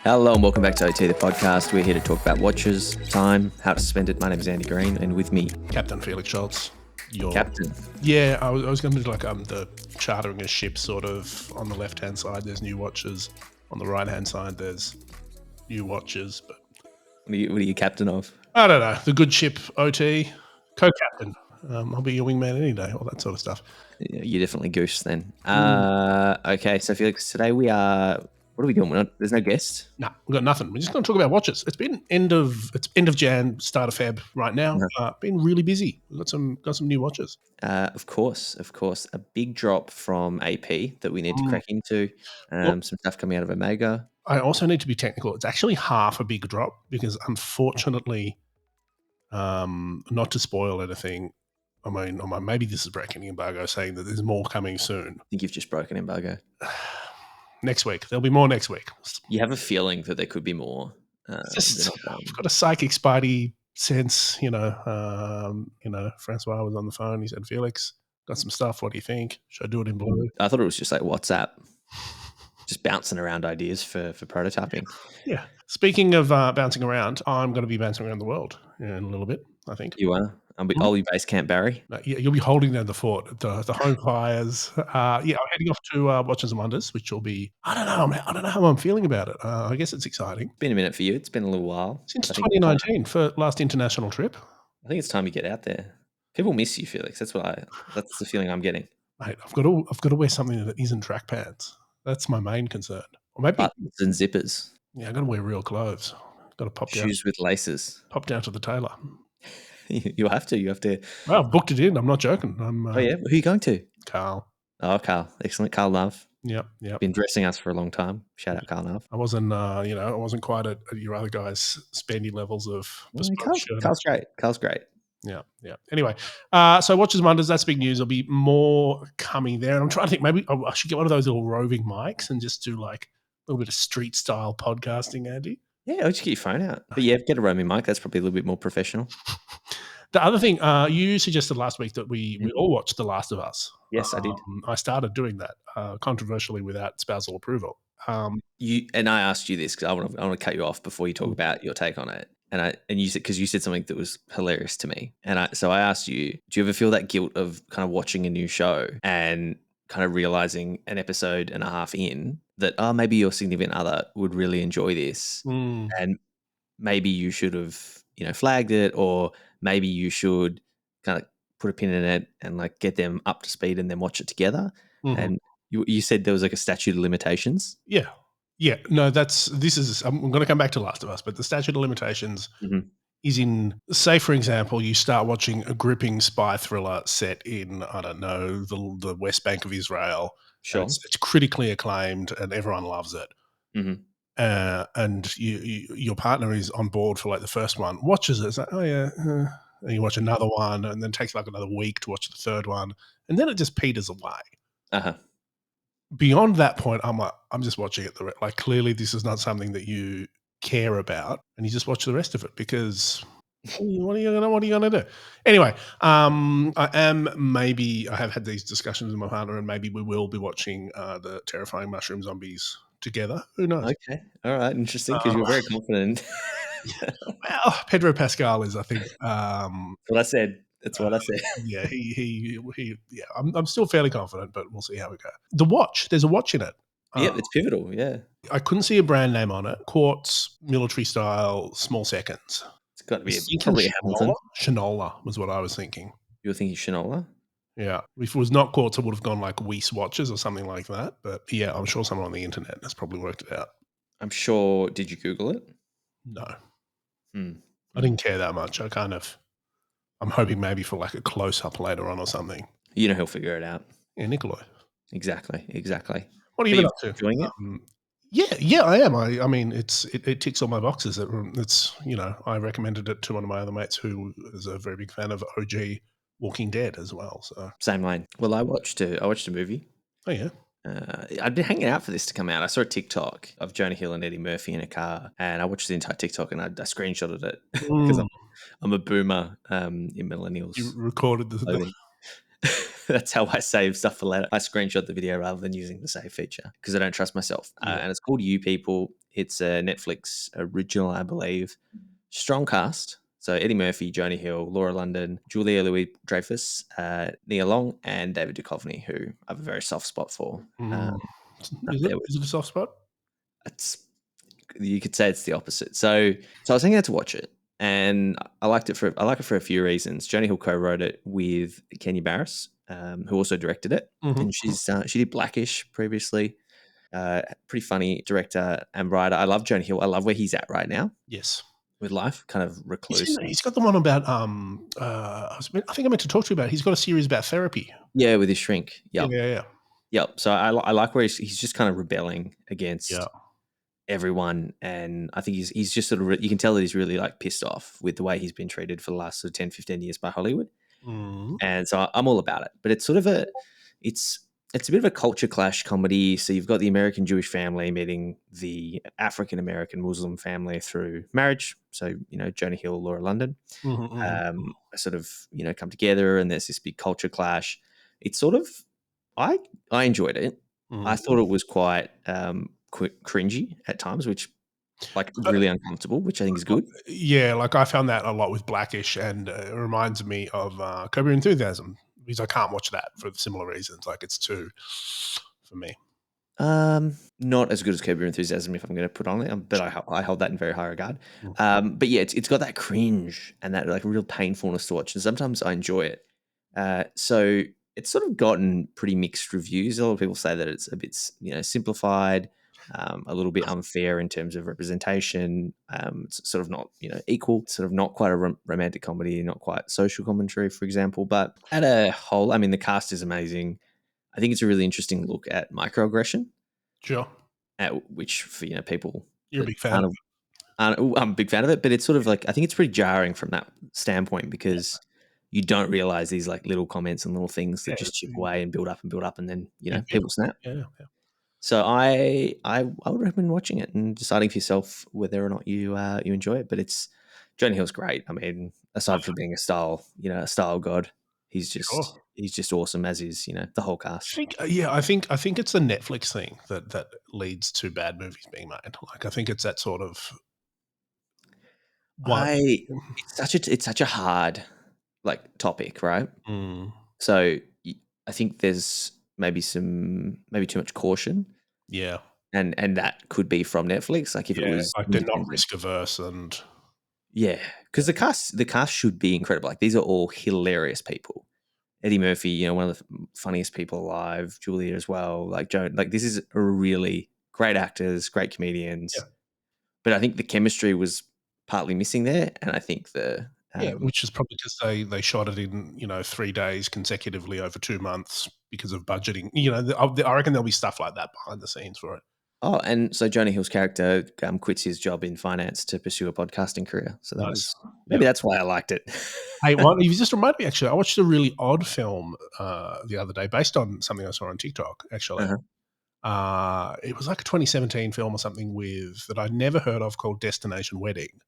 Hello and welcome back to OT, the podcast. We're here to talk about watches, time, how to spend it. My name is Andy Green, and with me, Captain Felix Schultz. Captain. Yeah, I was going to do like the chartering a ship sort of on the left-hand side. There's new watches. On the right-hand side, there's new watches. But What are you captain of? I don't know. The good ship, OT, co-captain. I'll be your wingman any day, all that sort of stuff. You're definitely goose then. Okay, so Felix, today we are. What are we doing? There's no guest. Nah, we've got nothing. We're just going to talk about watches. It's end of Jan, start of Feb right now. No. Been really busy. We've got some new watches. Of course. A big drop from AP that we need to crack into. Some stuff coming out of Omega. I also need to be technical. It's actually half a big drop because unfortunately, not to spoil anything, I mean, maybe this is breaking the embargo saying that there's more coming soon. I think you've just broken embargo. Next week. There'll be more next week. You have a feeling that there could be more. I've got a psychic spidey sense, Francois was on the phone. He said, Felix, got some stuff. What do you think? Should I do it in blue? I thought it was just like WhatsApp. Just bouncing around ideas for prototyping. Yeah. Speaking of bouncing around, I'm going to be bouncing around the world in a little bit, I think. You are? I'll be base camp Barry. Yeah, you'll be holding down the fort, the home fires. I'm heading off to Watches and Wonders, which will be, I don't know how I'm feeling about it. I guess it's exciting. It's been a minute for you. It's been a little while. Since 2019 for last international trip. I think it's time you get out there. People miss you, Felix. That's the feeling I'm getting. Mate, I've got to wear something that isn't track pants. That's my main concern. Or maybe buttons and zippers. Yeah, I've got to wear real clothes. Got to pop down. Shoes with laces. Pop down to the tailor. You have to. Well, I've booked it in. I'm not joking. Oh yeah, who are you going to? Carl. Oh, Carl, excellent. Carl Love. Yep. Been dressing us for a long time. Shout out Carl Love. I wasn't quite at your other guys' spendy levels of. Carl's great. Yeah. Anyway, so Watches and Wonders, that's big news. There'll be more coming there. And I'm trying to think, maybe I should get one of those little roving mics and just do like a little bit of street style podcasting, Andy. Yeah, I'll just get your phone out. But yeah, get a roaming mic. That's probably a little bit more professional. The other thing, you suggested last week that we all watched The Last of Us. Yes, I did. I started doing that, controversially without spousal approval. I asked you this because I want to cut you off before you talk about your take on it. And you said, because you said something that was hilarious to me. So I asked you, do you ever feel that guilt of kind of watching a new show and kind of realizing an episode and a half in that, maybe your significant other would really enjoy this and maybe you should have, flagged it, or maybe you should kind of put a pin in it and like get them up to speed and then watch it together. Mm-hmm. And you said there was like a statute of limitations. Yeah. Yeah, no, I'm going to come back to Last of Us, but the statute of limitations is in, say, for example, you start watching a gripping spy thriller set in, I don't know, the West Bank of Israel. Sure. It's critically acclaimed and everyone loves it. Mm-hmm. And your partner is on board for like the first one, watches it, it's like, oh yeah, and you watch another one, and then it takes like another week to watch the third one, and then it just peters away. Uh-huh. Beyond that point, I'm just watching it. Like, clearly this is not something that you care about, and you just watch the rest of it because what are you gonna do? Anyway, I have had these discussions with my partner, and maybe we will be watching the Terrifying Mushroom Zombies together. Who knows? Okay, all right, interesting, because you're very confident. Well, Pedro Pascal is, I think. What I said. That's what I said. Yeah, I'm still fairly confident, but we'll see how we go. The watch, there's a watch in it. Yeah, it's pivotal, yeah. I couldn't see a brand name on it. Quartz, military style, small seconds. It's got to be probably a Hamilton. Shinola was what I was thinking. You were thinking Shinola? Yeah. If it was not Quartz, I would have gone like Weiss watches or something like that. But yeah, I'm sure someone on the internet has probably worked it out. I'm sure. Did you Google it? No. I didn't care that much. I'm hoping maybe for like a close-up later on or something. He'll figure it out. Yeah, Nikolai. Exactly. What are you up to? Enjoying it? Yeah, I am. I mean, it ticks all my boxes. It's I recommended it to one of my other mates who is a very big fan of OG Walking Dead as well. So same lane. Well, I watched a movie. Oh yeah. I'd been hanging out for this to come out. I saw a TikTok of Jonah Hill and Eddie Murphy in a car, and I watched the entire TikTok, and I screenshotted it because I'm a boomer in millennials. You recorded the That's how I save stuff for later. I screenshot the video rather than using the save feature because I don't trust myself. And it's called You People. It's a Netflix original, I believe. Strong cast. So Eddie Murphy, Jonah Hill, Laura London, Julia Louis-Dreyfus, Nia Long, and David Duchovny, who I have a very soft spot for. Mm. Up Is there it a soft spot? it's you could say it's the opposite. So I was hanging out to watch it, and I like it for a few reasons. Jonah Hill co-wrote it with Kenya Barris, who also directed it, Mhm. and she did Blackish previously. Pretty funny director and writer. I love Jonah Hill. I love where he's at right now Yes. with life, kind of recluse. He's got the one about, I think I meant to talk to you about it. He's got a series about therapy. Yeah, with his shrink. Yeah, Yep. yeah, yeah. Yep. So I like where he's just kind of rebelling Yeah. against everyone, and I think he's just sort of you can tell that he's really like pissed off with the way he's been treated for the last sort of 10, 15 years by Hollywood. Mhm. And so I'm all about it. But it's sort of it's a bit of a culture clash comedy. So you've got the American Jewish family meeting the African American Muslim family through marriage. So, Jonah Hill, Laura London, Mhm, mhm. sort of, come together, and there's this big culture clash. It's sort of I enjoyed it. I Mhm. thought it was quite cringy at times, which like really uncomfortable, which I think is good. Yeah, like I found that a lot with Blackish, and it reminds me of Curb Your Enthusiasm, because I can't watch that for similar reasons. Like it's too for me. Not as good as Curb Your Enthusiasm, if I'm going to put on it, but I hold that in very high regard. Mm. But yeah, it's got that cringe and that like real painfulness to watch, and sometimes I enjoy it. So it's sort of gotten pretty mixed reviews. A lot of people say that it's a bit simplified, a little bit unfair in terms of representation. It's sort of not equal, sort of not quite a romantic comedy, not quite social commentary, for example. But at a whole, I mean, the cast is amazing. I think it's a really interesting look at microaggression, Sure, at which for people you're a that big fan of it. I'm a big fan of it, but it's sort of like I think it's pretty jarring from that standpoint because you don't realize these like little comments and little things that Yeah, just chip away and build up, and then big deal. people snap. Yeah, yeah. So I would recommend watching it and deciding for yourself whether or not you enjoy it. But it's Jonah Hill's great. I mean, aside from being a style god, Sure. he's just awesome as is the whole cast. I think it's a Netflix thing that leads to bad movies being made. Like I think it's that sort of one. I it's such a hard like topic, right? Mm, So I think there's maybe too much caution, yeah, and that could be from Netflix. Like if it yeah. was Like they're not independent, risk averse, and yeah, because the cast should be incredible. Like these are all hilarious people. Eddie Murphy, one of the funniest people alive. Julia as well. Like Joe, like this is a really great actors, great yeah, comedians. But I think the chemistry was partly missing there, and I think yeah. Which is probably because they shot it in 3 days consecutively over 2 months because of budgeting. I reckon there'll be stuff like that behind the scenes for it. Oh, and so Jonah Hill's character quits his job in finance to pursue a podcasting career. So that Nice. was Yeah. maybe that's why I liked it. Hey, well, you just reminded me. Actually, I watched a really odd film the other day, based on something I saw on TikTok. Actually, Uh-huh. it was like a 2017 film or something with that I'd never heard of, called Destination Wedding.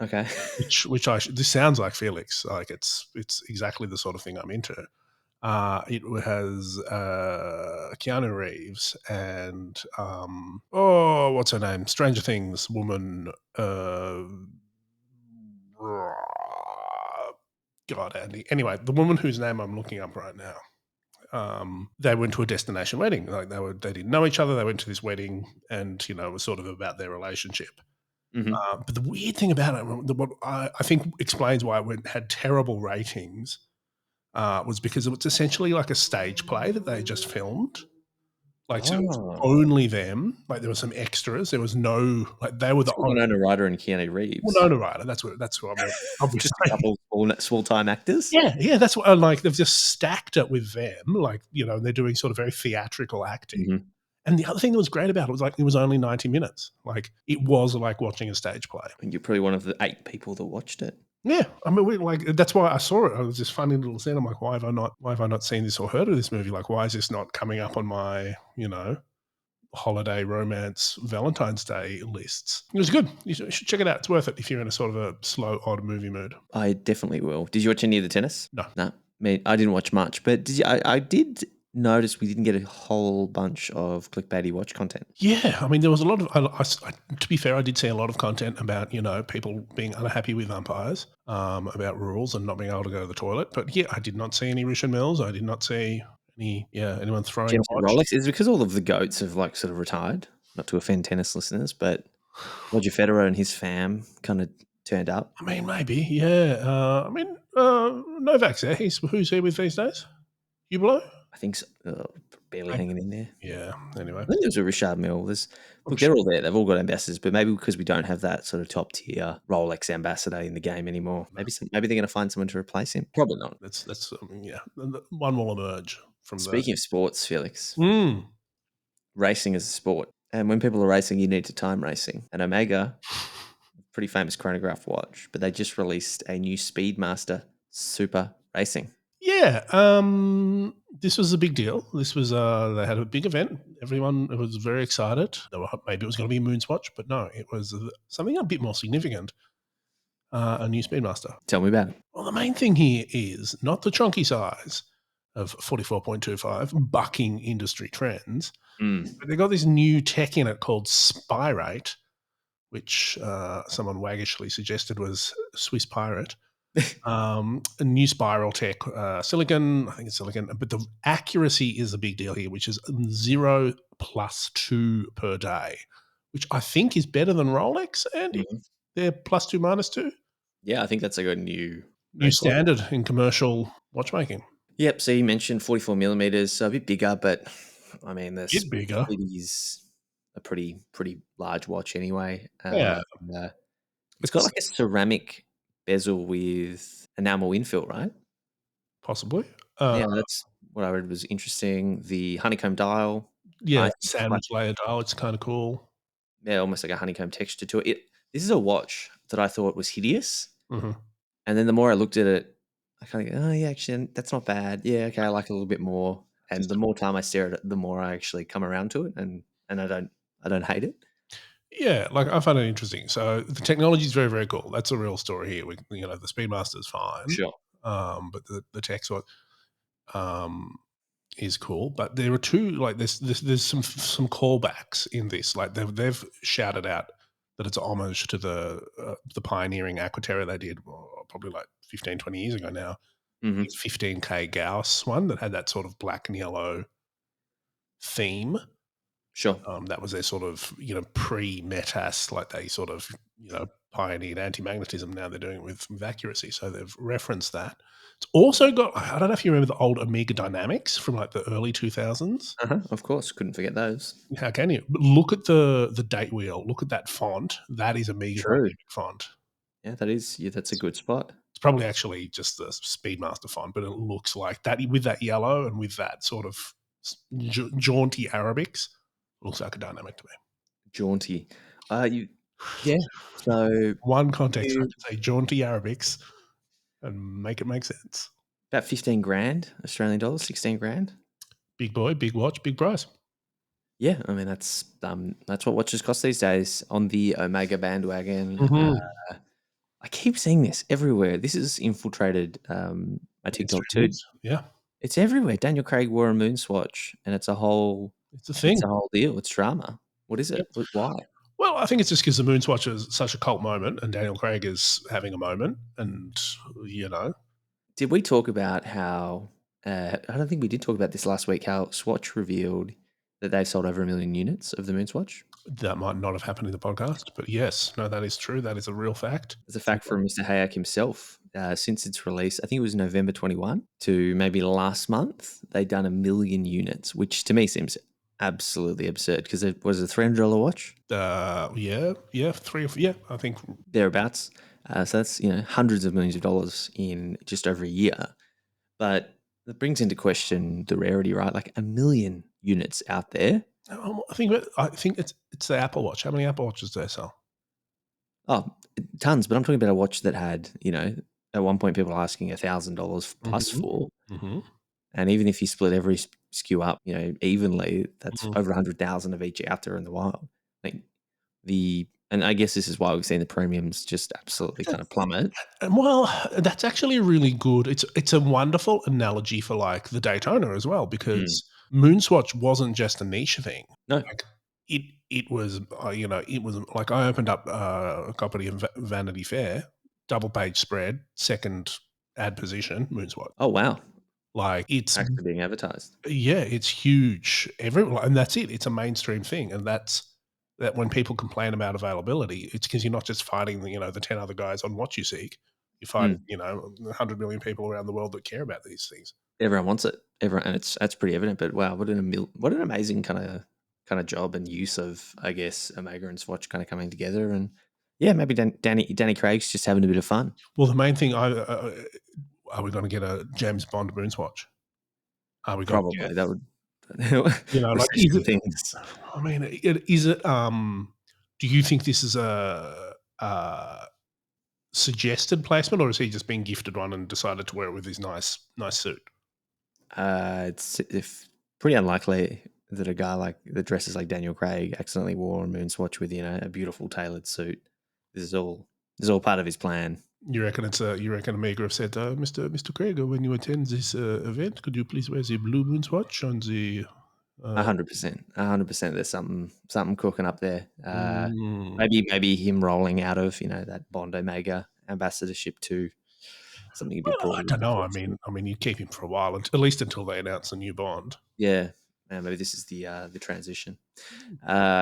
Okay. This sounds like Felix. Like it's exactly the sort of thing I'm into. It has Keanu Reeves and what's her name? Stranger Things woman. God, Andy. Anyway, the woman whose name I'm looking up right now. They went to a destination wedding. Like they didn't know each other. They went to this wedding, and it was sort of about their relationship. Hmm. But the weird thing about it, what I think explains why it had terrible ratings, was because it was essentially like a stage play that they just filmed. Like, so it was Oh, only them. Like, there were some extras. There was no, like, they were it's the got only. Winona Ryder and Keanu Well, Reeves. no, no, right. That's what I meant. Just a Obviously, couple of small time actors. yeah, yeah. That's what like they've just stacked it with them. Like, and they're doing sort of very theatrical acting. Hmm. And the other thing that was great about it was like it was only 90 minutes. Like it was like watching a stage play. And you're probably one of the 8 people that watched it. Yeah, I mean, that's why I saw it. It was this funny little scene. I'm like, why have I not seen this or heard of this movie? Like, why is this not coming up on my, holiday romance Valentine's Day lists? It was good. You should check it out. It's worth it if you're in a sort of a slow, odd movie mood. I definitely will. Did you watch any of the tennis? No. No. I didn't watch much, but did you? I did noticed we didn't get a whole bunch of clickbaity watch content. Yeah, I mean, there was a lot of. To be fair, I did see a lot of content about people being unhappy with umpires, about rules and not being able to go to the toilet. But yeah, I did not see any Richard Mills. I did not see anyone throwing a Gems and watch. Rolex is because all of the goats have like sort of retired. Not to offend tennis listeners, but Roger Federer and his fam kind of turned up. I mean, maybe, yeah. Novak's there. Who's he with these days? Hublot? I think so, barely Maybe. hanging in there. Yeah. Anyway, I think there's a Richard Mill. I'm Look, sure. they're all there. They've all got ambassadors, but maybe because we don't have that sort of top tier Rolex ambassador in the game anymore, maybe they're going to find someone to replace him. Probably not. That's yeah. One will emerge from the. Speaking of sports, Felix, Mm. racing is a sport, and when people are racing, you need to time racing. And Omega, pretty famous chronograph watch, but they just released a new Speedmaster Super Racing. Yeah, this was a big deal. This was they had a big event. Everyone was very excited. Maybe it was going to be a MoonSwatch, but no, it was something a bit more significant. A new Speedmaster. Tell me about it. Well, the main thing here is not the chunky size of 44.25 bucking industry trends, but they got this new tech in it called Spirate, which someone waggishly suggested was Swiss Pirate. A new spiral tech, silicon. I think it's silicon, but the accuracy is a big deal here, which is 0+2 per day, which I think is better than Rolex. And they're +2 -2. Yeah, I think that's like a new Standard in commercial watchmaking. Yep. So you mentioned 44 millimeters, so a bit bigger, but I mean, the Bit bigger. Speed is a pretty large watch anyway. Yeah. It's got like a ceramic bezel with enamel infill, right? Possibly. Yeah, that's what I read was interesting. The honeycomb dial, Yeah, I think sandwich layer dial. It's kind of cool. yeah, almost like a honeycomb texture to it. This is a watch that I thought was hideous, Mm-hmm. and then the more I looked at it, I kind of go, oh yeah, actually, that's not bad. Yeah, okay, I like it a little bit more. And the more time I stare at it, the more I actually come around to it, and I don't hate it. Yeah, like I find it interesting. So the technology is very, very cool. That's a real story here. The Speedmaster is fine, Sure. but the tech sort is cool. But there are two like there's some callbacks in this. Like they've shouted out that it's a homage to the pioneering Aquaterra they did probably like 15, 20 years ago now. Mm-hmm. 15K Gauss one that had that sort of black and yellow theme. Sure. That was their sort of, pre-METAS, like they sort of, pioneered anti-magnetism. Now they're doing it with accuracy. So they've referenced that. It's also got, I don't know if you remember the old Amiga Dynamics from like the early 2000s. Of course. Couldn't forget those. How can you? But look at the date wheel. Look at that font. That is Amiga Dynamic font. Yeah, that's a good spot. It's probably actually just the Speedmaster font, but it looks like that with that yellow and with that sort of jaunty Arabics. Looks like a dynamic to me. Jaunty. Yeah. So one context, I could say jaunty Arabics and make it make sense. About 15 grand Australian dollars, 16 grand. Big boy, big watch, big price. Yeah, I mean that's what watches cost these days on the Omega bandwagon. I keep seeing this everywhere. This has infiltrated my TikTok too. Yeah, it's everywhere. Daniel Craig wore a MoonSwatch, and it's a whole. It's a thing. It's a whole deal. It's drama. What is it? Yep. Why? Well, I think it's just because the MoonSwatch is such a cult moment, and Daniel Craig is having a moment, and Did we talk about how? I don't think we did talk about this last week. How Swatch revealed that they sold over 1 million units of the MoonSwatch. That might not have happened in the podcast, but yes, no, that is true. That is a real fact. It's a fact from Mr. Hayek himself. Since its release, I think it was November 21 to maybe last month, they'd done 1 million units, which to me seems absolutely absurd because it was a $300 watch. I think thereabouts. So that's hundreds of millions of dollars in just over a year. But that brings into question the rarity, right? Like 1 million units out there. I think it's the Apple Watch. How many Apple Watches do they sell? Oh, tons. But I'm talking about a watch that had, at one point people were asking $1,000 plus for. Mm-hmm. And even if you split every SKU up, evenly, that's over 100,000 of each out there in the wild. Like and And I guess this is why we've seen the premiums just absolutely kind of plummet. And well, that's actually really good. It's a wonderful analogy for, like, the Daytona as well, Mm. because MoonSwatch wasn't just a niche thing. No. Like, it was, it was like I opened up a copy of Vanity Fair, double page spread, second ad position, MoonSwatch. Oh, wow. Like, it's Actually being advertised. yeah, it's huge everywhere, and that's it. It's a mainstream thing, and that when people complain about availability, it's because 'cause you're not just fighting the 10 other guys on What You Seek. You're fighting, Mm. 100 million people around the world that care about these things. Everyone wants it. Everyone, and that's pretty evident. But wow, what an amazing kind of job and use of, I guess, Omega and Swatch kind of coming together. And yeah, maybe Danny Craig's just having a bit of fun. Well, the main thing are we gonna get a James Bond Moonswatch? Are we gonna get Probably that would like, is recession it things. I mean, is it, do you think this is a suggested placement, or is he just being gifted one and decided to wear it with his nice suit? It's if pretty unlikely that a guy like that dresses like Daniel Craig accidentally wore a Moonswatch with a beautiful tailored suit. This is all part of his plan. You reckon Omega have said, Mr. Craig, when you attend this event, could you please wear the blue Moonswatch on the uh, 100%, 100%. There's something cooking up there. mm, Maybe him rolling out of that Bond Omega ambassadorship to something a bit well, broader I than don't that. know. I mean, you keep him for a while, at least until they announce a new Bond. Yeah, maybe this is the transition.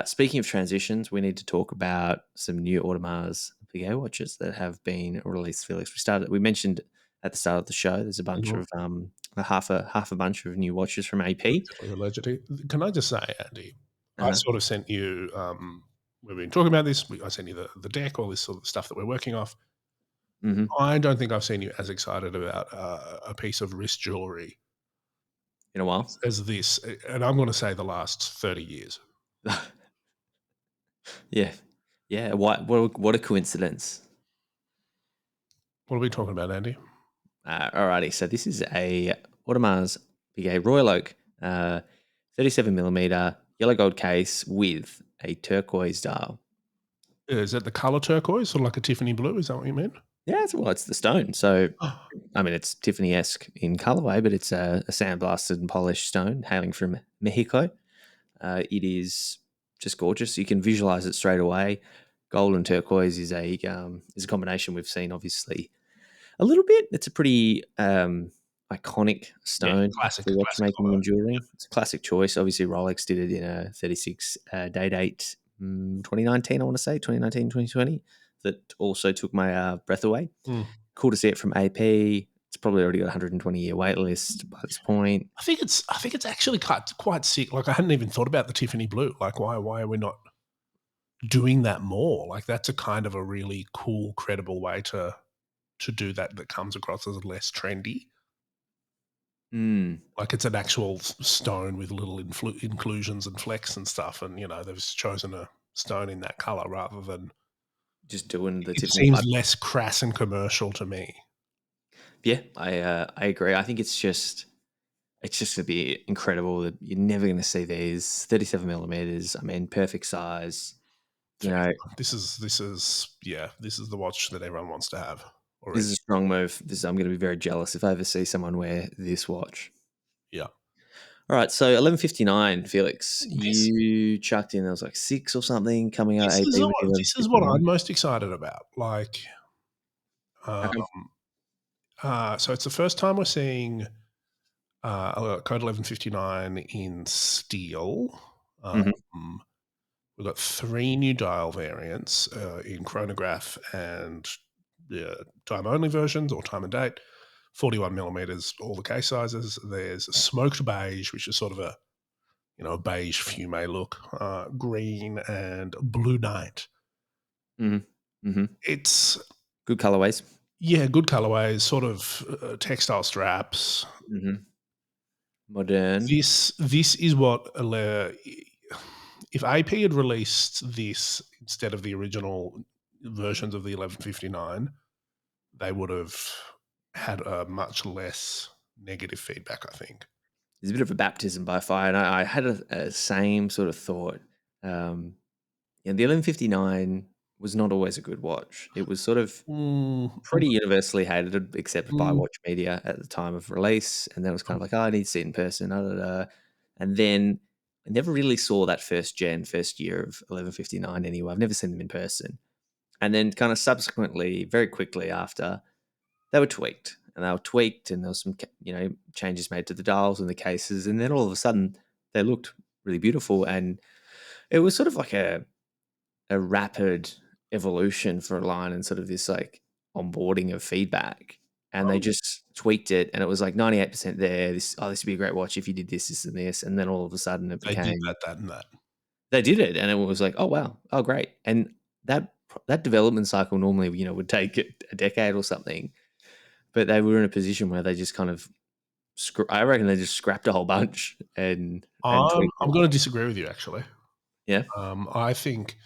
Speaking of transitions, we need to talk about some new Audemars Piguet watches that have been released. Felix, we mentioned at the start of the show. There's a bunch Mhm. of a half a bunch of new watches from AP. Allegedly. Can I just say, Andy, I Uh-huh. sort of sent you, we've been talking about this. I sent you the deck, all this sort of stuff that we're working off. Hmm. I don't think I've seen you as excited about a piece of wrist jewelry In a while. as this, and I'm going to say the last 30 years. Yeah, yeah. What a coincidence. What are we talking about, Andy? Alrighty, so this is a Audemars Piguet Royal Oak, 37 millimeter yellow gold case with a turquoise dial. Is that the color turquoise or like a Tiffany blue? Is that what you mean? Yeah, it's the stone. So I mean, it's Tiffany-esque in colorway, but it's a sandblasted and polished stone hailing from Mexico. It is just gorgeous. You can visualize it straight away. Gold and turquoise is a combination we've seen, obviously, a little bit. It's a pretty iconic Yeah, stone classic, for classic watchmaking color. and jewelry. It's a classic choice. Obviously, Rolex did it in a 36 day date, 2019, I want to say, 2019, 2020, that also took my breath away. Mm. Cool to see it from AP. It's probably already got a 120-year wait list by this point. I think it's actually quite sick. Like I hadn't even thought about the Tiffany blue. Like why are we not doing that more? Like that's a kind of a really cool, credible way to do that comes across as less trendy. Mm, Like it's an actual stone with little inclusions and flecks and stuff, and they've chosen a stone in that color rather than. just doing the It Tiffany. seems less crass and commercial to me. Yeah, I agree. I think it's just going to be incredible that you're never going to see these 37 millimeters. I mean, perfect size. You know, This is the watch that everyone wants to have this already. is a strong move. I'm going to be very jealous if I ever see someone wear this watch. Yeah. All right, so 11:59, Felix, This you chucked in there was like 6 or something coming out this AP is with the this is what 11:59. I'm most excited about. Like, How uh, come? so it's the first time we're seeing code 1159 in steel. Mhm. Um, we've got three new dial variants in chronograph and the time only versions or time and date. 41 millimeters, all the case sizes. There's smoked beige, which is sort of a beige fume look, green and blue night. Mhm. Mhm. It's Good colorways. yeah, good colorways, sort of textile straps. Mhm. Modern. This is what if AP had released this instead of the original versions of the 1159, they would have had a much less negative feedback, I think. It's a bit of a baptism by fire, and I had a same sort of thought. Yeah, the 11:59. was not always a good watch. It was sort of I'm pretty universally hated, except by mm, watch media at the time of release. And then it was kind of like, oh, I need to see it in person. Da, da, da. And then I never really saw that first year of 1159 anyway. I've never seen them in person. And then kind of subsequently, very quickly after, they were tweaked. And they were tweaked, and there was some, changes made to the dials and the cases. And then all of a sudden, they looked really beautiful. And it was sort of like a rapid evolution for a line and sort of this like onboarding of feedback. And they oh, just tweaked it, and it was like 98% there. This would be a great watch if you did this, this, and this. And then all of a sudden it they did became, that, that, and that. they did it, and it was like, oh wow, oh great. And that development cycle normally, would take a decade or something. But they were in a position where they just kind of, I reckon they just scrapped a whole bunch and tweaked I'm it. going to disagree with you, actually. Yeah. I think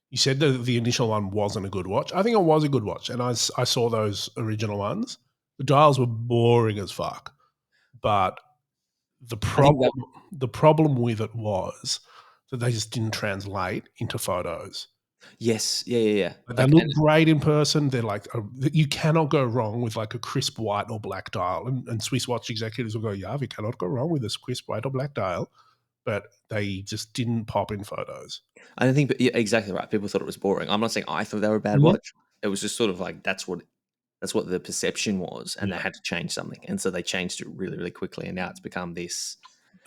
you said that the initial one wasn't a good watch. I think it was a good watch, and I saw those original ones. The dials were boring as fuck, but the I think that, problem with it was that they just didn't translate into photos. yes, yeah, yeah, yeah. But they Like, look and great in person. They're like you cannot go wrong with like a crisp white or black dial. And Swiss watch executives will go, yeah, you cannot go wrong with this crisp white or black dial. But they just didn't pop in photos. I don't think, but yeah, exactly right. People thought it was boring. I'm not saying I thought they were a bad Mhm. watch. It was just sort of like that's what the perception was, and they Yeah. had to change something, and so they changed it really, really quickly, and now it's become this.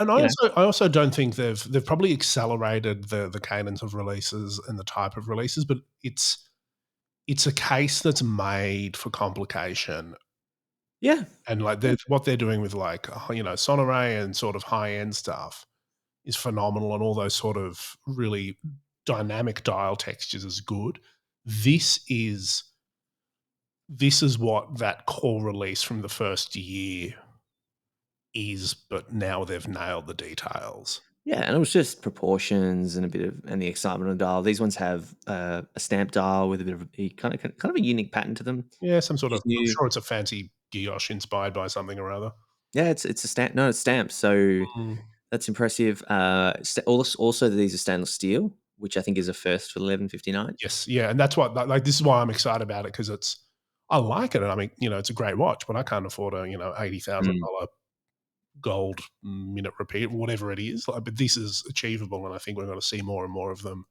And You know, I also don't think they've probably accelerated the cadence of releases and the type of releases, but it's a case that's made for complication. yeah, And like yeah, what they're doing with like Sonoray and sort of high end stuff is phenomenal, and all those sort of really dynamic dial textures is good. This is this is what that core release from the first year is, but now they've nailed the details. yeah. And it was just proportions and a bit of and the excitement of the dial. These ones have a stamp dial with a bit of a kind of a unique pattern to them. Yeah, some sort of. Gives I'm you, sure it's a fancy guilloche inspired by something or other. yeah, it's a stamp. No, it's stamped. So Mm. that's impressive. Also, these are stainless steel, which I think is a first for 1159. Yes, yeah, and that's what like this is why I'm excited about it because it's I like it, and I mean it's a great watch, but I can't afford a $80,000 gold minute repeat, whatever it is. Like, but this is achievable, and I think we're going to see more and more of them.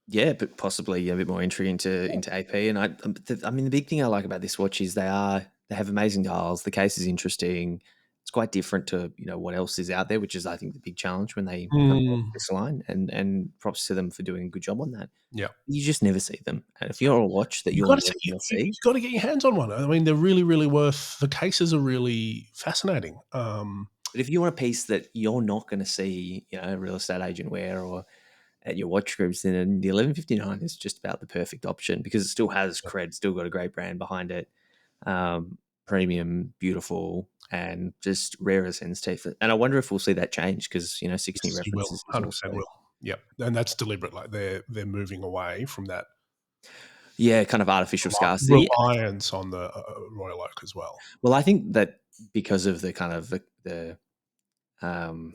Yeah, but possibly a bit more entry into AP. And I mean, the big thing I like about this watch is they have amazing dials. The case is interesting. It's quite different to what else is out there, which is I think the big challenge when they come to Mm, this line. And props to them for doing a good job on that. yeah, You just never see them. And if you're a watch that you you're got to see, never going to you see, got to get your hands on one. I mean, they're really, really worth. The cases are really fascinating. but if you want a piece that you're not going to see, a real estate agent wear or at your watch groups, then the 1159 is just about the perfect option because it still has cred, still got a great brand behind it, premium, beautiful, and just rare as hen's teeth. And I wonder if we'll see that change because 60 Yes, you will, references is 100% also, will. Yep, and that's deliberate. Like they're moving away from that yeah, kind of artificial scarcity. reliance on the Royal Oak as well. Well, I think that because of the kind of um,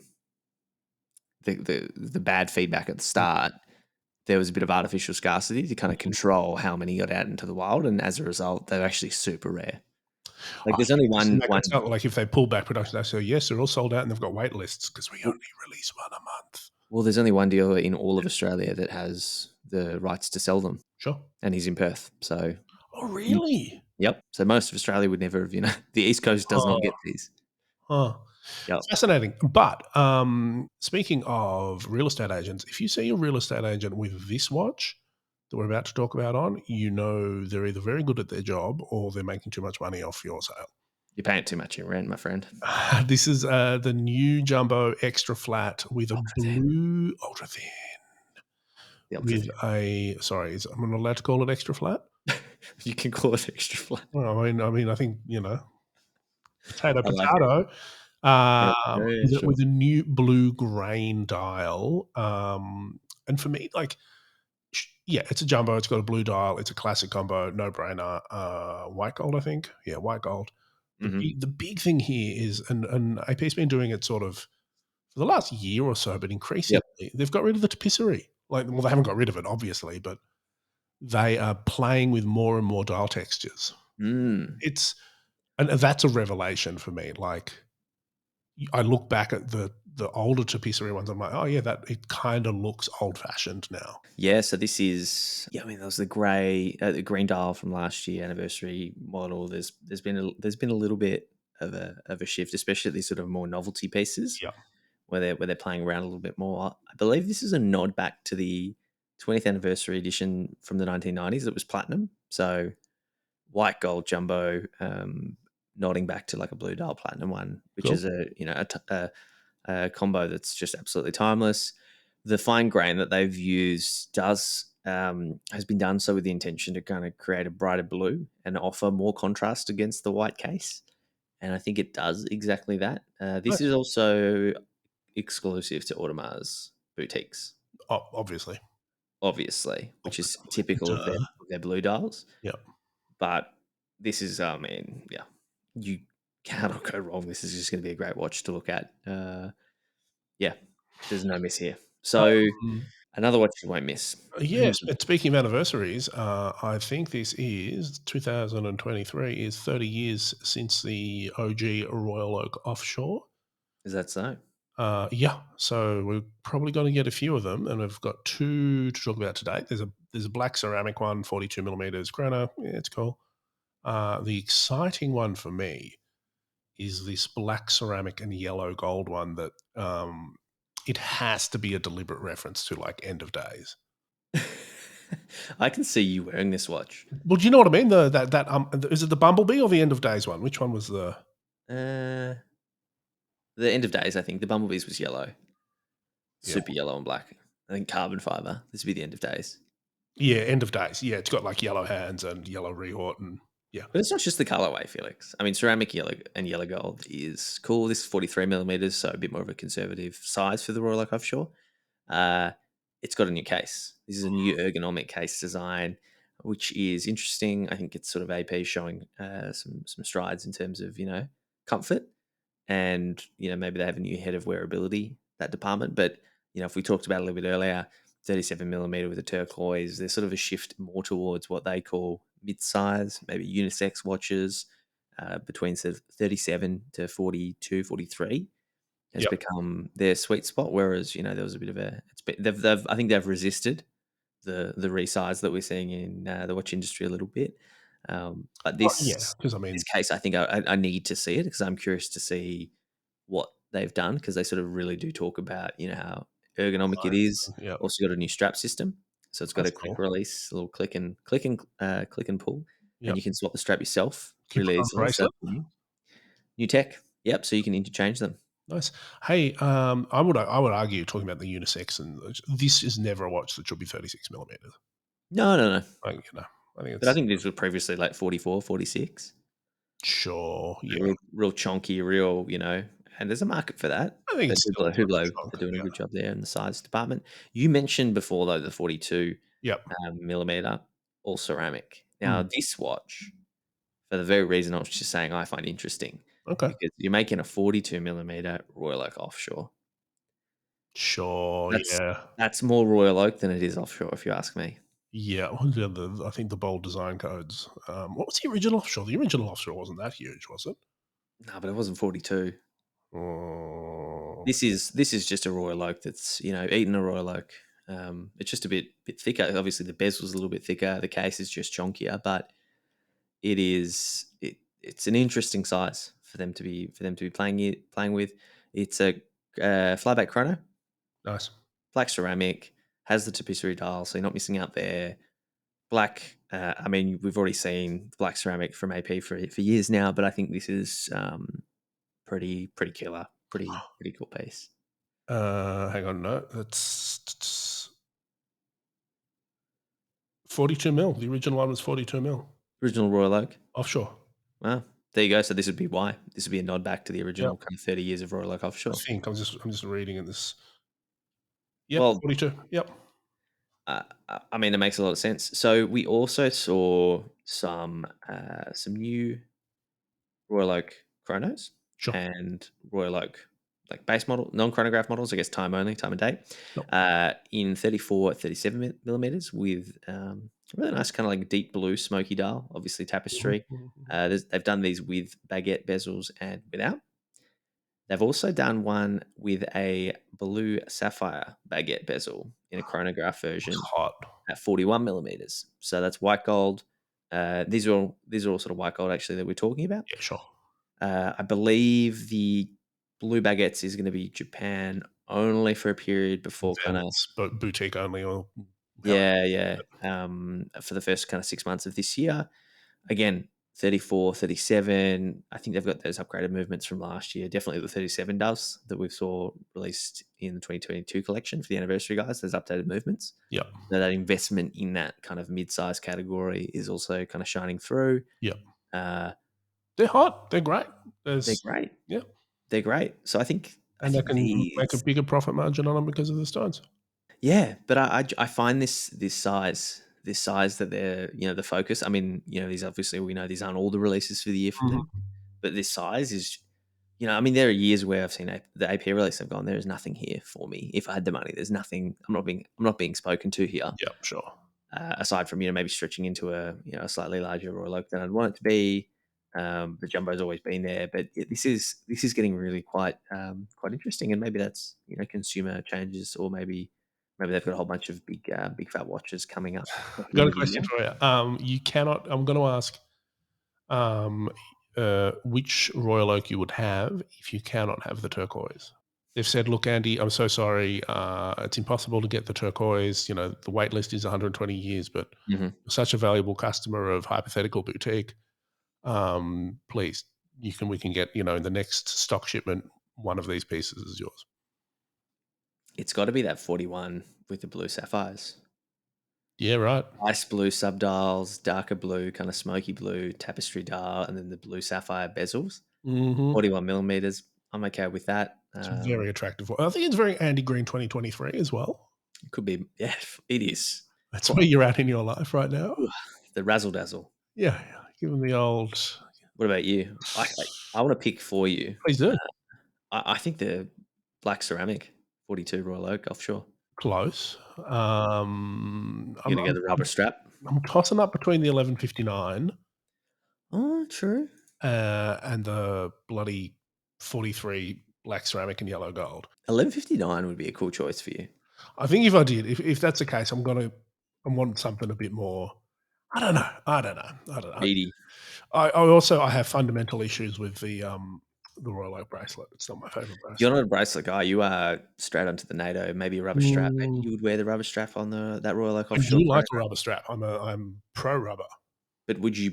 the bad feedback at the start, there was a bit of artificial scarcity to kind of control how many got out into the wild, and as a result, they're actually super rare. Like, I there's think only this is one make one. it sound like if they pull back production, they say, yes, they're all sold out and they've got wait lists because we only Well, release one a month. well, there's only one dealer in all of Australia that has the rights to sell them, Sure. and he's in Perth. So, Oh, mm, really? yep. So most of Australia would never have. The East Coast does not Huh. get these. Huh. Yep. Fascinating. But speaking of real estate agents, if you see a real estate agent with this watch that we're about to talk about on, they're either very good at their job or they're making too much money off your sale. You're paying too much in rent, my friend. This is the new Jumbo Extra Flat with a Ultra thin. blue ultra thin. The ultra With thin. a sorry, am I not allowed to call it extra flat? You can call it extra flat. Well, I think potato, I like it. potato. Yeah. Yeah. Yeah. Sure. With a new blue grain dial. And for me, like, yeah, it's a jumbo. It's got a blue dial. It's a classic combo, no brainer. White gold, I think. Yeah, white gold. Hmm. The big thing here is, and AP's been doing it sort of for the last year or so, but increasingly Yep. they've got rid of the tapisserie. Like, well, they haven't got rid of it, obviously, but they are playing with more and more dial textures. Mm. It's and that's a revelation for me. Like, I look back at the older tapisserie ones, I'm like, "Oh, yeah, that it kinda looks old-fashioned now." Yeah, so this is I mean, there was the green dial from last year anniversary model. There's been a little bit of a shift, especially at these sort of more novelty pieces Yeah. where they're playing around a little bit more. I believe this is a nod back to the 20th anniversary edition from the 1990s. It was platinum, so white gold jumbo, nodding back to like a blue dial platinum one, which Cool. is a combo that's just absolutely timeless. The fine grain that they've used does has been done so with the intention to kind of create a brighter blue and offer more contrast against the white case. And I think it does exactly that. This is Nice. also exclusive to Audemars boutiques, Obviously. obviously, which is Obviously. typical Duh. of their blue dials. Yeah. But this is, I mean, yeah, you cannot go wrong. This is just going to be a great watch to look at. Yeah, there's no miss here. So Um, another watch you won't miss. yes, and speaking of anniversaries, I think this is 2023 is 30 years since the OG Royal Oak Offshore. Is that so? Yeah, so we're probably gonna get a few of them, and we've got 2 to talk about today. There's a black ceramic one, 42 millimeters chrono. Yeah, it's cool. The exciting one for me is this black ceramic and yellow gold one that, it has to be a deliberate reference to, like, End of Days. I can see you wearing this watch. Well, do you know what I mean? Is it the Bumblebee or the End of Days one? Which one was the Uh, the End of Days, I think. The Bumblebees was yellow, yeah. super yellow and black. I think carbon fiber. This would be the End of Days. Yeah, End of Days. Yeah, it's got, like, yellow hands and yellow rehort and yeah. But it's not just the colorway, Felix. I mean, ceramic yellow and yellow gold is cool. This is 43 millimeters, so a bit more of a conservative size for the Royal Oak Offshore. Uh, it's got a new case. This is a new ergonomic case design, which is interesting. I think it's sort of AP showing some strides in terms of comfort, and maybe they have a new head of wearability, that department. But if we talked about it a little bit earlier, 37 millimeter with a turquoise, there's sort of a shift more towards what they call mid-size, maybe unisex watches, between sort of 37 to 42, 43 has Yep. become their sweet spot. Whereas there was a bit of they've I think they've resisted the resize that we're seeing in the watch industry a little bit. But Oh, yeah, this 'cause I this mean case, I think I need to see it because I'm curious to see what they've done, because they sort of really do talk about how ergonomic it is. yep, Also got a new strap system, so it's got that's a quick cool. release, a little click and pull, and Yep. you can swap the strap yourself Can you put really it on a easily. So bracelet? that's new tech. Yep, so you can interchange them. Nice. Hey, I would argue talking about the unisex and this is never a watch that should be 36 millimeters. No, no, no. I think But I it's think these were previously like 44, 46. sure, yeah. Real chonky, and there's a market for that. I think But it's still a Hublot chunk, are doing a yeah. good job there in the size department. You mentioned before, though, the 42 Yep. millimeter, all ceramic. Mm, Now, this watch, for the very reason I was just saying, I find interesting okay. because you're making a 42 millimeter Royal Oak offshore. Sure, That's yeah. that's more Royal Oak than it is offshore, if you ask me. Yeah, what was I think the bold design codes. What was the original offshore? The original offshore wasn't that huge, was it? No, but it wasn't 42. Oh, This is just a Royal Oak that's eaten a Royal Oak. It's just a bit thicker. Obviously, the bezel's a little bit thicker. The case is just chonkier, but it's an interesting size for them to be playing with. It's a flyback chrono, nice. black ceramic, has the tapisserie dial, so you're not missing out there. Black. I mean, we've already seen black ceramic from AP for years now, but I think this is pretty killer, pretty cool piece. Hang on, no, that's 42 mil. The original one was 42 mil. Original Royal Oak. Offshore. Wow. There you go. So this would be why. This would be a nod back to the Yep. original kind of 30 years of Royal Oak I offshore. think I'm just reading in this. Yep, Well, 42. Yep. I mean, it makes a lot of sense. So we also saw some new Royal Oak chronos Sure. and Royal Oak like base model, non-chronograph models, I guess time only, time and date, Yep. in 34, 37 millimeters with Really nice, kind of like deep blue smoky dial, obviously Mhm, tapestry. mhm, mhm. They've done these with baguette bezels and without. They've also done one with a blue sapphire baguette bezel in a chronograph Looks version hot. at 41 millimeters. So that's white gold. These are all sort of white gold actually that we're talking about. Yeah, sure. I believe the blue baguettes is going to be Japan only for a period before Then kind of it's boutique only or how yeah. For the first kind of 6 months of this year. Again, 34, 37. I think they've got those upgraded movements from last year. Definitely the 37 does that we saw released in the 2022 collection for the anniversary guys. There's updated movements. Yep, So that investment in that kind of mid-size category is also kind of shining through. yep. Uh, They're hot. They're great. they're There's great. yeah, They're great. So I and they think can make a these, bigger profit margin on them because of the stones. yeah. But I find this size that they're the focus. I mean these obviously we know these aren't all the releases for the year from them, Mhm. but this size is. I mean, there are years where I've seen the AP release. I've gone, there is nothing here for me. If I had the money, there's nothing. I'm not being spoken to here. Yeah, sure. Aside from maybe stretching into a slightly larger Royal Oak than I'd want it to be. The jumbo's always been there, but this is getting really quite interesting, and maybe that's consumer changes, or maybe they've got a whole bunch of big fat watches coming up at I've the got end a of the question year. for you. You cannot. I'm going to ask um, which Royal Oak you would have if you cannot have the turquoise. They've said, "Look, Andy, I'm so sorry. It's impossible to get the turquoise. You know, the wait list is 120 years, but Hmm. you're such a valuable customer of hypothetical boutique. Please, we can get in the next stock shipment. One of these pieces is yours." It's got to be that 41 with the blue sapphires. Yeah, right. Ice blue subdials, darker blue, kind of smoky blue tapestry dial, and then the blue sapphire bezels. Hmm. 41 millimeters. I'm okay with that. It's very attractive. I think it's very Andy Green 2023 as well. It could be, yeah, it is. That's where Quite you're at in your life right now. ooh, the razzle dazzle. Yeah, yeah. Give them the old. What about you? I want to pick for you. Please do. I think the black ceramic 42 Royal Oak offshore. Close. You're gonna go the rubber strap. I'm tossing up between the 1159 Oh, true. and the bloody 43 black ceramic and yellow gold. 1159 would be a cool choice for you. I think if I did, if that's the case, I want something a bit more. I don't know. I don't know. I don't know. Meaty. I have fundamental issues with the Royal Oak bracelet. It's not my favorite You're bracelet. not a bracelet guy. You are straight onto the NATO. Maybe a rubber strap. Maybe Mm, you would wear the rubber strap on that Royal Oak I offshore do like a chronograph. rubber strap. I'm pro rubber. But would you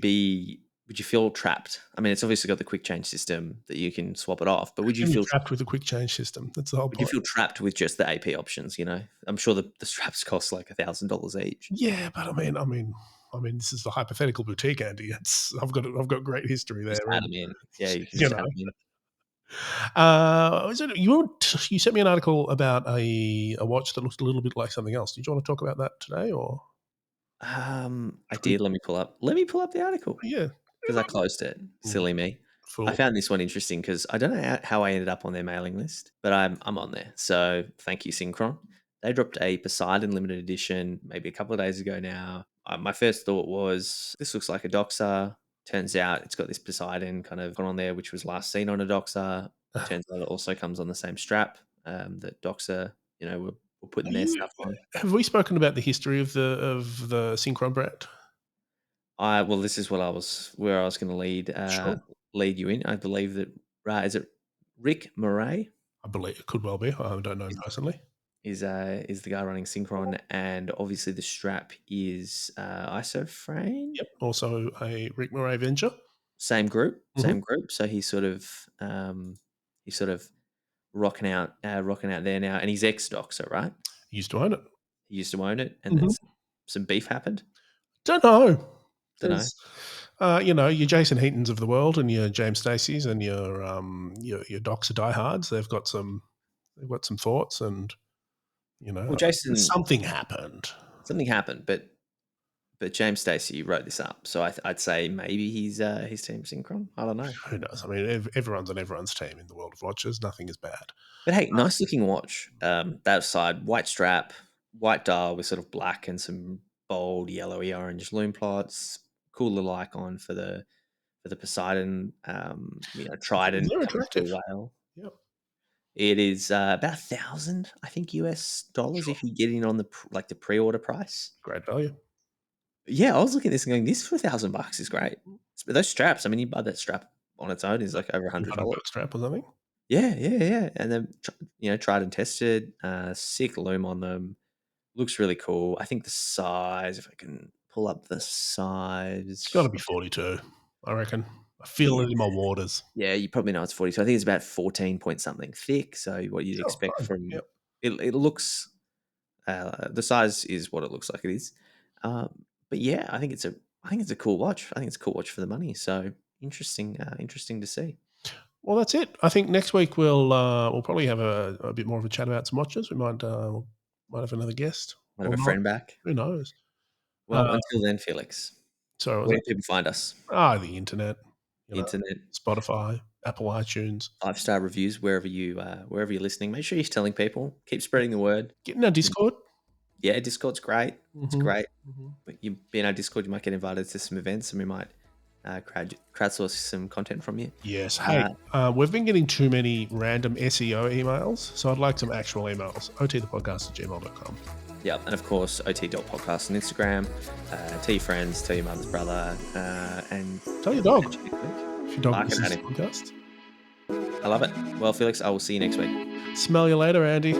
feel trapped? I mean, it's obviously got the quick change system that you can swap it off, but would you Can be feel trapped with a quick change system. That's the whole point. trapped with just the AP options? I'm sure the straps cost like $1,000 each. Yeah, but this is a hypothetical boutique, Andy. I've got great history Just there, add and them in. Yeah, you can you just know. add them in. You sent me an article about a watch that looked a little bit like something else. Did you want to talk about that today, or I should we? did. Let me pull up the article Yeah, because I closed it. Mm, Silly me. I fool. found this one interesting because I don't know how I ended up on their mailing list, but I'm on there. So thank you, Synchron. They dropped a Poseidon limited edition maybe a couple of days ago now. My first thought was this looks like a Doxa. Turns out it's got this Poseidon kind of on there, which was last seen on a Doxa. Turns out it also comes on the same strap that Doxa, were putting Are their you? stuff on. Have we spoken about the history of the Synchron brand? Well, this is where I was going to Sure. lead you in. I believe that is it Rick Murray I believe it could well be. I don't know him is personally. is the guy running Synchron, and obviously the strap is isofrane. Yep. Also a Rick Moray venture. Same group, Hmm. same group. So he's sort of rocking out there now, and he's ex Doxer, right? Used to own it. He used to own it, and then Hmm. some beef happened. Don't know. Don't know. There's, your Jason Heatons of the world and your James Stacey's and your Docs diehards. They've got some thoughts, and Well, Jason, something happened. something happened, but James Stacey wrote this up, so I'd say maybe his team synchron. I don't know, Who knows? I mean, everyone's on everyone's team in the world of watches. Nothing is bad. but hey, nice looking watch. That side, white strap, white dial with sort of black and some bold yellowy orange loom plots. Cool little icon for the Poseidon, trident They're coming through attractive. a whale. Yep. It is about 1,000, I think, US dollars Sure. if you get in on the pre-order price. Great value. Yeah, I was looking at this and going, this for $1,000 is great. But those straps, I mean, you buy that strap on its own is like over $100. $200 strap or something. Yeah, yeah, yeah. And then tried and tested, sick loom on them. Looks really cool. I think the size, if I can pull up the It's got to size. be 42, I reckon. I feel Yeah, it in my waters. yeah, you probably know it's 42. I think it's about 14 point something thick. So what you'd Sure, expect fine. from Yep. it looks the size is what it looks like it is. But yeah, I think it's a cool watch. I think it's a cool watch for the money. So interesting to see. Well, that's it. I think next week we'll probably have a bit more of a chat about some watches. We might have another guest Might have or a not. friend back. Who knows? Uh, Well, until then, Felix, so was where it? do people find us? The internet, Internet, Spotify, Apple iTunes. 5-star reviews wherever you're listening. Make sure you're telling people. Keep spreading the word. Get in our Discord. Yeah, Discord's great. It's Mhm, great. mhm. But you be in our Discord, you might get invited to some events, and we might crowdsource some content from you. Yes. Hey, we've been getting too many random SEO emails, so I'd like some actual emails. otthepodcast@gmail.com. Yeah, and of course, ot.podcast on Instagram. Tell your friends, tell your mother's brother, and Tell your dog catch you next week. if your dog Bark listens at to the him. podcast. I love it. Well, Felix, I will see you next week. Smell you later, Andy.